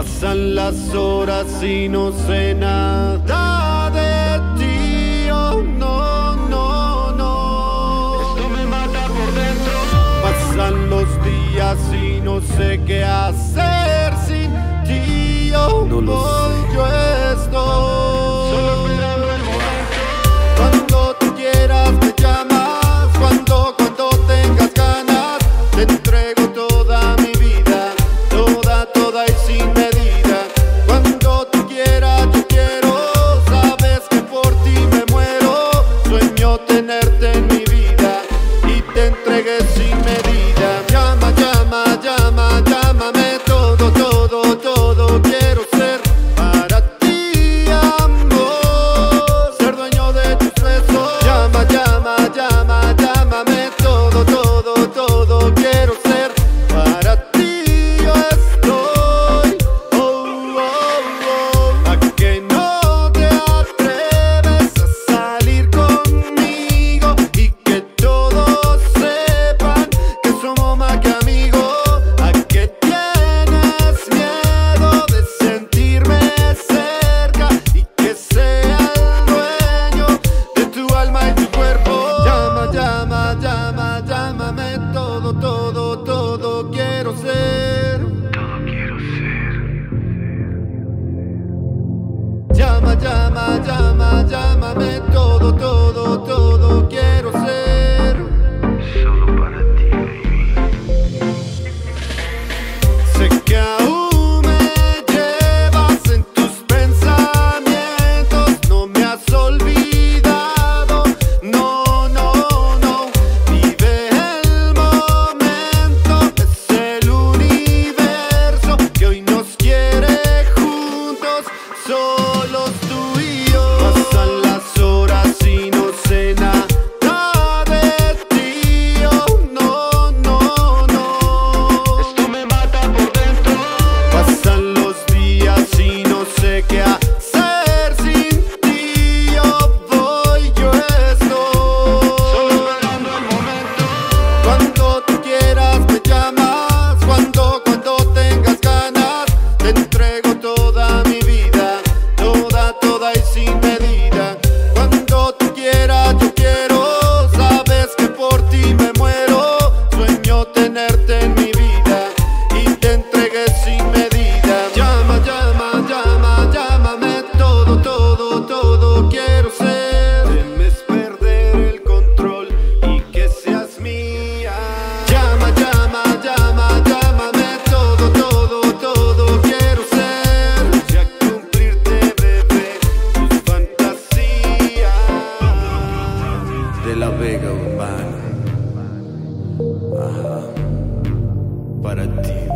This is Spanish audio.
Pasan las horas y no sé nada de ti, oh no, no, no. Esto me mata por dentro. Pasan los días y no sé qué hacer sin ti, oh No lo sé. yo estoy Solo esperando el momento. Cuando tú quieras me llamas, cuando tengas ganas, te entrego toda mi vida, toda y sin medida. Cuando tú quieras yo quiero, sabes que por ti me muero. Sueño tenerte en mi vida y te entregué sin medida. Llama, llama, llama, llámame, todo quiero ser para ti, amor, ser dueño de tus besos. Llama, llama, llama, llámame, todo quiero ser para ti, yo estoy. ¿A que no te atreves a salir conmigo y que todos sepan que somos más que amigos? ¿A que tienes miedo de sentirme cerca y que sea el dueño de tu alma y tu cuerpo? Llama, llama, llama, llámame, todo quiero ser. Todo quiero ser. Llama, llama, llama, llámame, todo quiero ser. Solo para ti, baby. Sé que aún me llevas en tus pensamientos, no me has olvidado, no, no, no. Vive el momento, es el universo que hoy nos quiere juntos, solos tú y yo. Pasan las horas y no sé nada de ti, oh no, no, no. Esto me mata por dentro. Pasan los días y no sé qué hacer sin ti, yo estoy Solo esperando el momento. Cuando tú quieras me llamas, cuando tengas ganas, te entrego toda mi vida, toda y sin medida. Cuando tú quieras yo quiero, sabes que por ti me muero. Sueño tenerte en mi vida y te entregué sin medida. Llama, llama, llama, llámame, todo quiero ser. Temes perder el control y que seas mía. Llama, llama, llama, llámame, todo quiero ser. Y a cumplirte, bebé, tus fantasías. De la Vega Urbana. Ajá. Para ti.